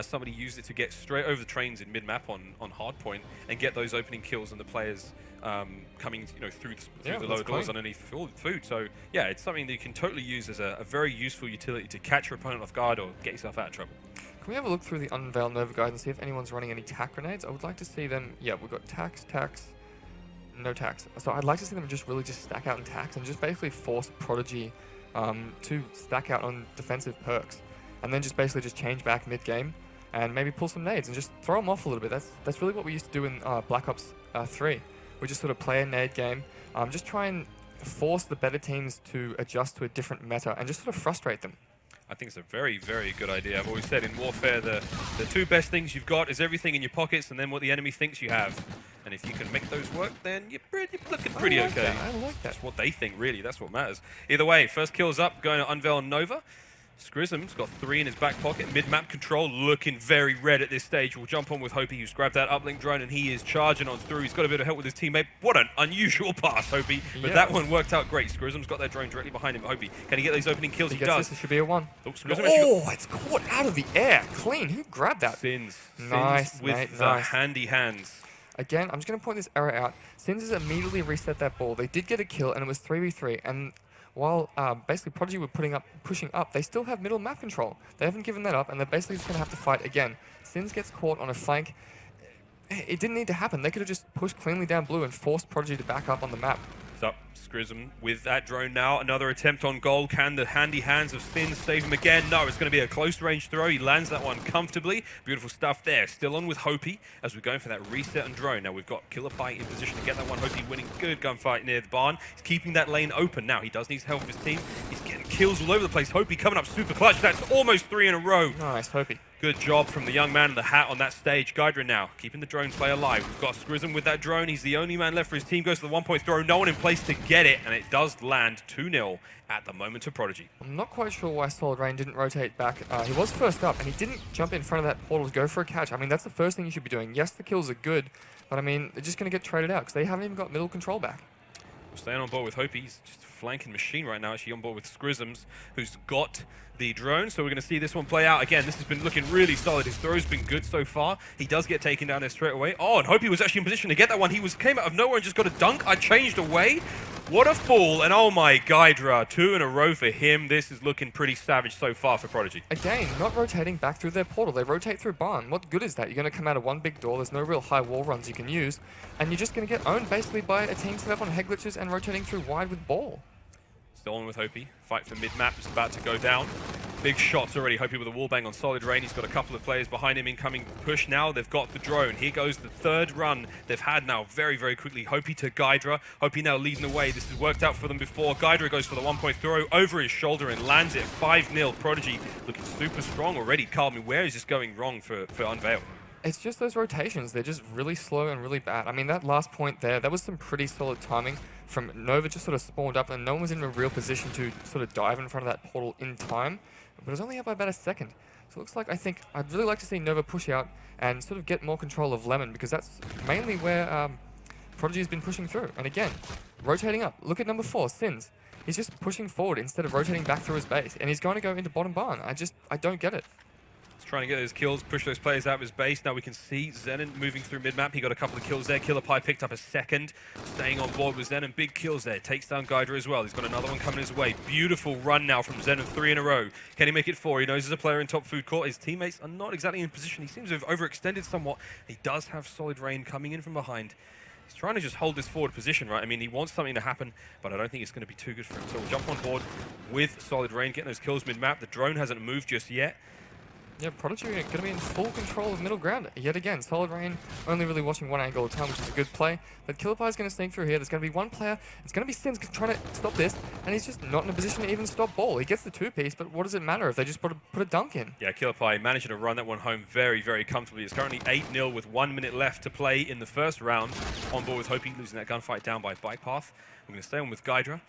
somebody used it to get straight over the trains in mid-map on hardpoint and get those opening kills and the players coming through the lower doors underneath food. So yeah, it's something that you can totally use as a very useful utility to catch your opponent off guard or get yourself out of trouble. Can we have a look through the Unveil Nova guide and see if anyone's running any tack grenades? I would like to see them. Yeah, we've got tacks, no tacks. So I'd like to see them just stack out in tacks and just basically force Prodigy to stack out on defensive perks, and then just basically just change back mid-game and maybe pull some nades and just throw them off a little bit. That's really what we used to do in Black Ops 3. We just sort of play a nade game, just try and force the better teams to adjust to a different meta and just sort of frustrate them. I think it's a very, very good idea. I've always said in warfare, the two best things you've got is everything in your pockets and then what the enemy thinks you have. And if you can make those work, then you're looking pretty okay. I like that. That's what they think, really. That's what matters. Either way, first kill's up, going to Unveil Nova. Scrism's got 3 in his back pocket. Mid-map control looking very red at this stage. We'll jump on with Hopey, who's grabbed that uplink drone, and he is charging on through. He's got a bit of help with his teammate. What an unusual pass, Hopey. But that one worked out great. Scrism's got that drone directly behind him. Hopey, can he get these opening kills? He does. This. It should be a 1. Oh, it's caught out of the air. Clean. Who grabbed that? Sins. Nice, Sins with mate, the nice. handy hands. Again, I'm just going to point this error out. Sins has immediately reset that ball. They did get a kill, and it was 3v3. And while basically Prodigy were pushing up, they still have middle map control. They haven't given that up, and they're basically just going to have to fight again. Sins gets caught on a flank. It didn't need to happen. They could have just pushed cleanly down blue and forced Prodigy to back up on the map. So, Scrism with that drone now. Another attempt on goal. Can the handy hands of Sins save him again? No, it's going to be a close range throw. He lands that one comfortably. Beautiful stuff there. Still on with Hopey as we're going for that reset and drone. Now we've got Killer Pie in position to get that one. Hopey winning good gunfight near the barn. He's keeping that lane open now. He does need help with his team. He's getting kills all over the place. Hopey coming up super clutch. That's almost 3 in a row. Nice, Hopey. Good job from the young man in the hat on that stage. Gydra now, keeping the drone play alive. We've got Scrism with that drone. He's the only man left for his team. Goes to the 1-point throw. No one in place to get it, and it does land 2-0 at the moment to Prodigy. I'm not quite sure why Solid Rain didn't rotate back. He was first up, and he didn't jump in front of that portal to go for a catch. I mean, that's the first thing you should be doing. Yes, the kills are good, but I mean, they're just going to get traded out because they haven't even got middle control back. We're staying on board with Hopey. He's just a flanking machine right now, actually on board with Scrisms, who's got the drone, so we're going to see this one play out. Again, this has been looking really solid. His throw's been good so far. He does get taken down there straight away. Oh, and Hopey was actually in position to get that one. He came out of nowhere and just got a dunk. I changed away. What a fall, and oh my Gydra, 2 in a row for him. This is looking pretty savage so far for Prodigy. Again, not rotating back through their portal. They rotate through barn. What good is that? You're going to come out of one big door. There's no real high wall runs you can use, and you're just going to get owned basically by a team set up on head glitches and rotating through wide with ball. Still on with Hopey. Fight for mid-map is about to go down. Big shots already. Hopey with a wallbang on Solid Rain. He's got a couple of players behind him. Incoming push now. They've got the drone. Here goes the third run they've had now very, very quickly. Hopey to Gydra. Hopey now leading the way. This has worked out for them before. Gydra goes for the 1-point throw over his shoulder and lands it. 5-0. Prodigy looking super strong already. Carl, where is this going wrong for Unveil? It's just those rotations. They're just really slow and really bad. I mean, that last point there, that was some pretty solid timing from Nova. Just sort of spawned up and no one was in a real position to sort of dive in front of that portal in time. But it was only up by about a second. So it looks like I'd really like to see Nova push out and sort of get more control of Lemon, because that's mainly where Prodigy has been pushing through. And again, rotating up. Look at number 4, Sins. He's just pushing forward instead of rotating back through his base. And he's going to go into bottom barn. I don't get it. Trying to get those kills, push those players out of his base. Now we can see Zenon moving through mid-map. He got a couple of kills there. Killer Pie picked up a second. Staying on board with Zenon. Big kills there. Takes down Gydra as well. He's got another one coming his way. Beautiful run now from Zenon, 3 in a row. Can he make it 4? He knows there's a player in top food court. His teammates are not exactly in position. He seems to have overextended somewhat. He does have Solid Rain coming in from behind. He's trying to just hold this forward position, right? I mean, he wants something to happen, but I don't think it's going to be too good for him. So we'll jump on board with Solid Rain, getting those kills mid-map. The drone hasn't moved just yet. Yeah, Prodigy are going to be in full control of middle ground yet again. Solid Rain only really watching one angle at a time, which is a good play. But Killer Pie is going to sneak through here. There's going to be one player. It's going to be Sins trying to stop this, and he's just not in a position to even stop ball. He gets the 2-piece, but what does it matter if they just put a dunk in? Yeah, Killer Pie managing to run that one home very, very comfortably. It's currently 8-0 with 1 minute left to play in the first round. On board with Hopey, losing that gunfight down by bike path. We're going to stay on with Gydra.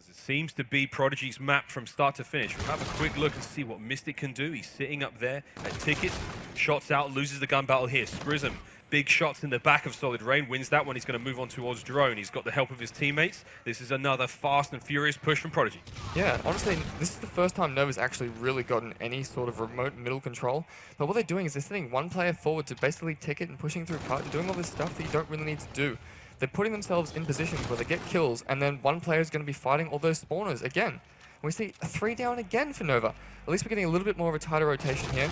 It seems to be Prodigy's map from start to finish. We'll have a quick look and see what Mystic can do. He's sitting up there at Ticket. Shots out, loses the gun battle here. Scrism big shots in the back of Solid Rain, wins that one. He's going to move on towards Drone. He's got the help of his teammates. This is another fast and furious push from Prodigy. Yeah, honestly, this is the first time Nova's actually really gotten any sort of remote middle control. But what they're doing is they're sending one player forward to basically tick it and pushing through cut and doing all this stuff that you don't really need to do. They're putting themselves in positions where they get kills, and then one player is going to be fighting all those spawners again. We see a 3 down again for Nova. At least we're getting a little bit more of a tighter rotation here.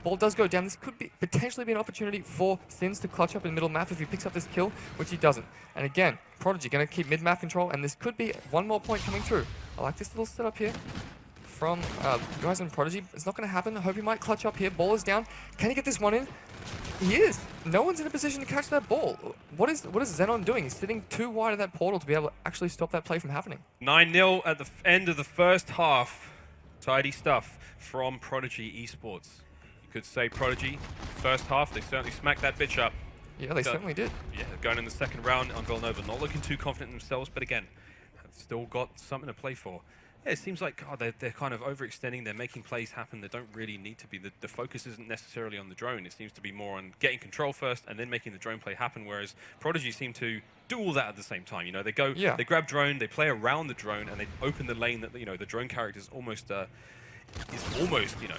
Ball does go down. This could be potentially be an opportunity for Sins to clutch up in middle map if he picks up this kill, which he doesn't. And again, Prodigy going to keep mid-map control, and this could be one more point coming through. I like this little setup here from guys in Prodigy. It's not going to happen. I hope he might clutch up here. Ball is down. Can he get this one in? He is. No one's in a position to catch that ball. What is Xenon doing? He's sitting too wide of that portal to be able to actually stop that play from happening. 9-0 at the end of the first half. Tidy stuff from Prodigy Esports. You could say Prodigy, first half, they certainly smacked that bitch up. Yeah, they certainly did. Yeah, going in the second round, UNVEIL.NOVA not looking too confident in themselves, but again, have still got something to play for. Yeah, it seems like they're kind of overextending. They're making plays happen that don't really need to be. The focus isn't necessarily on the drone. It seems to be more on getting control first and then making the drone play happen, whereas Prodigy seem to do all that at the same time. You know, they go, they grab drone, they play around the drone, and they open the lane that, you know, the drone character is almost, you know,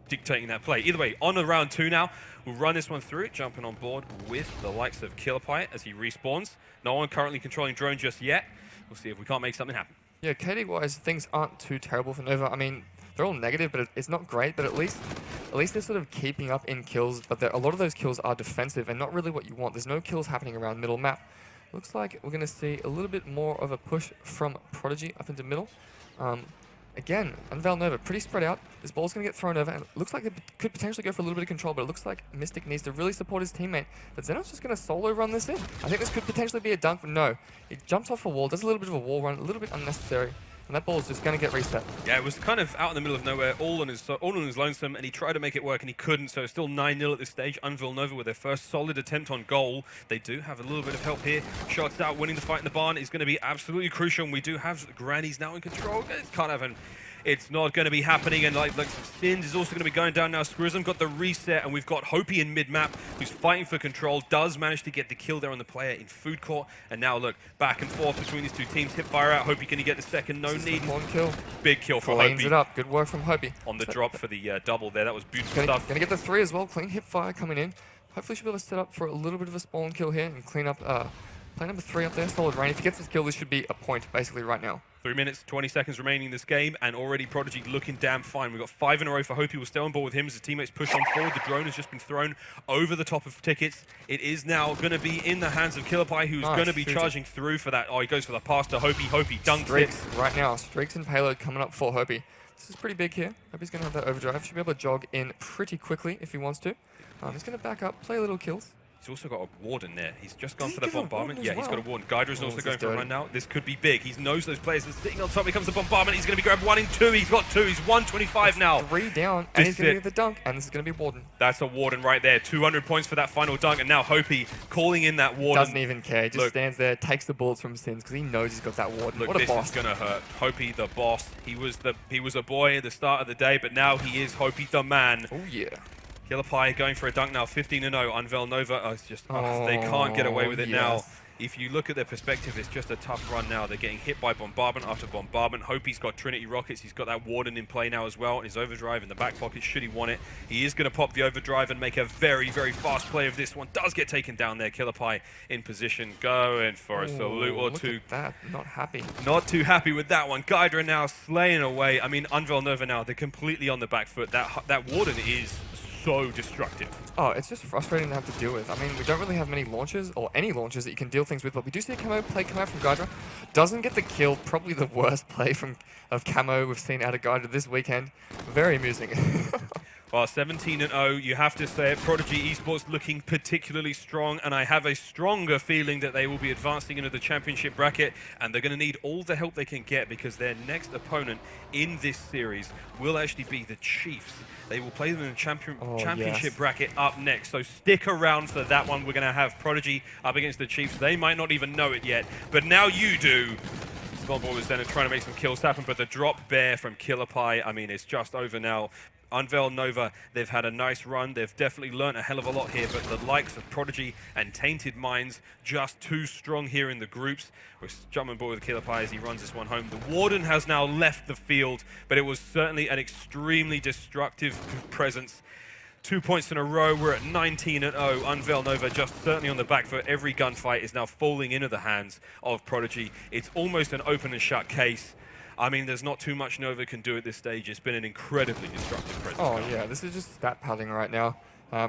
dictating that play. Either way, on to round 2 now. We'll run this one through, jumping on board with the likes of Killerpie as he respawns. No one currently controlling drone just yet. We'll see if we can't make something happen. Yeah, KD-wise, things aren't too terrible for Nova. I mean, they're all negative, but it's not great. But at least they're sort of keeping up in kills. But a lot of those kills are defensive and not really what you want. There's no kills happening around middle map. Looks like we're going to see a little bit more of a push from Prodigy up into middle. Again, UNVEIL.NOVA pretty spread out. This ball's going to get thrown over, and it looks like it could potentially go for a little bit of control, but it looks like Mystic needs to really support his teammate. But Xenon's just going to solo run this in. I think this could potentially be a dunk, but no. He jumps off a wall, does a little bit of a wall run, a little bit unnecessary, and that ball's just going to get reset. Yeah, it was kind of out in the middle of nowhere, all on his lonesome, and he tried to make it work, and he couldn't, so it's still 9-0 at this stage. UNVEIL.NOVA with their first solid attempt on goal. They do have a little bit of help here. Shots out, winning the fight in the barn is going to be absolutely crucial, and we do have Granny's now in control. It's kind of an... It's not going to be happening, and like Sins is also going to be going down now. Squirrism got the reset, and we've got Hopi in mid-map who's fighting for control, does manage to get the kill there on the player in food court, and now look, back and forth between these two teams. Hipfire out, Hopi can he get the second? No need. One kill. Big kill for Lanes Hopi. It up. Good work from Hopi. On the drop for the double there, that was beautiful stuff. Gonna get the 3 as well, clean Hipfire coming in. Hopefully she'll be able to set up for a little bit of a spawn kill here and clean up play number 3 up there, Solid Rain. If he gets this kill, this should be a point basically right now. 3 minutes, 20 seconds remaining in this game, and already Prodigy looking damn fine. We've got 5 in a row for Hopi. We'll stay on board with him as his teammates push on forward. The drone has just been thrown over the top of tickets. It is now going to be in the hands of Killerpie, who's going to be charging through for that. Oh, he goes for the pass to Hopi. Hopi dunks Streaks right now. Streaks and payload coming up for Hopi. This is pretty big here. Hopi's going to have that overdrive. Should be able to jog in pretty quickly if he wants to. He's going to back up, play a little kills. He's also got a warden there. He's just gone for the bombardment. Yeah, he's got a warden. Gydra also going for a run now. This could be big. He knows those players are sitting on top. Here comes the bombardment. He's going to be grabbed 1 and 2. He's got 2. He's 125 now. 3 down, and he's going to get the dunk, and this is going to be warden. That's a warden right there. 200 points for that final dunk, and now Hopi calling in that warden. Doesn't even care. Just stands there, takes the bullets from Sins because he knows he's got that warden. Look, what a boss. This is going to hurt. Hopi, the boss. He was a boy at the start of the day, but now he is Hopi, the man. Oh yeah. Killerpie going for a dunk now, 15-0. UNVEIL.NOVA, it's just, they can't get away with it now. If you look at their perspective, it's just a tough run now. They're getting hit by bombardment after bombardment. Hopi's got Trinity rockets. He's got that warden in play now as well. And his overdrive in the back pocket, should he want it. He is going to pop the overdrive and make a very, very fast play of this one. Does get taken down there. Killerpie in position, going for a salute or two. Look at that. Not happy. Not too happy with that one. Gydra now slaying away. I mean, UNVEIL.NOVA now, they're completely on the back foot. That warden is so destructive. Oh, it's just frustrating to have to deal with. I mean, we don't really have many launchers, or any launchers that you can deal things with, but we do see a play come out from Gydra. Doesn't get the kill, probably the worst play of Camo we've seen out of Gydra this weekend. Very amusing. Well, 17-0, you have to say it. Prodigy Esports looking particularly strong, and I have a stronger feeling that they will be advancing into the championship bracket, and they're going to need all the help they can get because their next opponent in this series will actually be the Chiefs. They will play them in the championship bracket up next, so stick around for that one. We're going to have Prodigy up against the Chiefs. They might not even know it yet, but now you do. Small Ball is then trying to make some kills happen, but the drop bear from Killerpie, I mean, it's just over now. UNVEIL.NOVA, they've had a nice run. They've definitely learnt a hell of a lot here, but the likes of PRODIGY and Tainted Minds just too strong here in the groups. We're jumping board with Killer Pie as he runs this one home. The Warden has now left the field, but it was certainly an extremely destructive presence. 2 points in a row, we're at 19-0. UNVEIL.NOVA just certainly on the back foot. Every gunfight is now falling into the hands of PRODIGY. It's almost an open and shut case. I mean, there's not too much Nova can do at this stage. It's been an incredibly destructive presence. Oh yeah, this is just stat padding right now.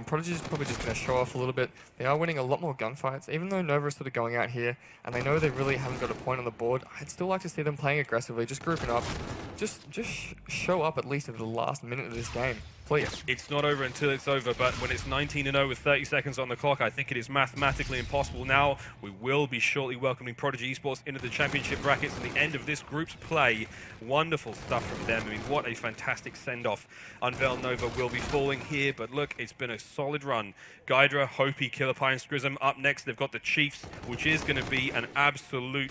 Prodigy is probably just going to show off a little bit. They are winning a lot more gunfights, even though Nova is sort of going out here, and they know they really haven't got a point on the board. I'd still like to see them playing aggressively, just grouping up. Just show up at least at the last minute of this game, please. It's not over until it's over, but when it's 19-0 with 30 seconds on the clock, I think it is mathematically impossible now. We will be shortly welcoming PRODIGY Esports into the championship brackets at the end of this group's play. Wonderful stuff from them. I mean, what a fantastic send-off. UNVEIL.NOVA will be falling here, but look, it's been a solid run. Gydra, Hopi, Killer Pie, and Scrism up next. They've got the Chiefs, which is going to be an absolute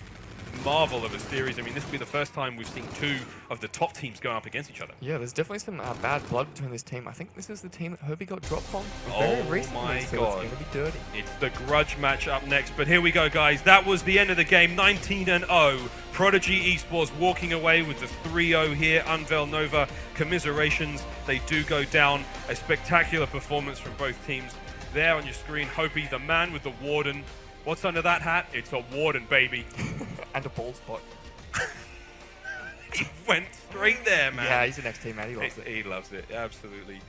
marvel of a series. I mean, this will be the first time we've seen two of the top teams going up against each other. Yeah, there's definitely some bad blood between this team. I think this is the team that Hopi got dropped from Oh very recently, my so God. it's going to be dirty. It's the grudge match up next, but here we go, guys. That was the end of the game, 19-0. PRODIGY Esports walking away with the 3-0 here. UNVEIL.NOVA, commiserations. They do go down. A spectacular performance from both teams. There on your screen, Hopi, the man with the Warden. What's under that hat? It's a Warden, baby. And a ball spot. He went straight there, man. Yeah, he's the next team, man. He loves it. He loves it, absolutely.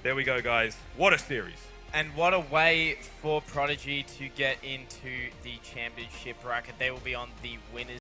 There we go, guys. What a series. And what a way for PRODIGY to get into the championship bracket. They will be on the winners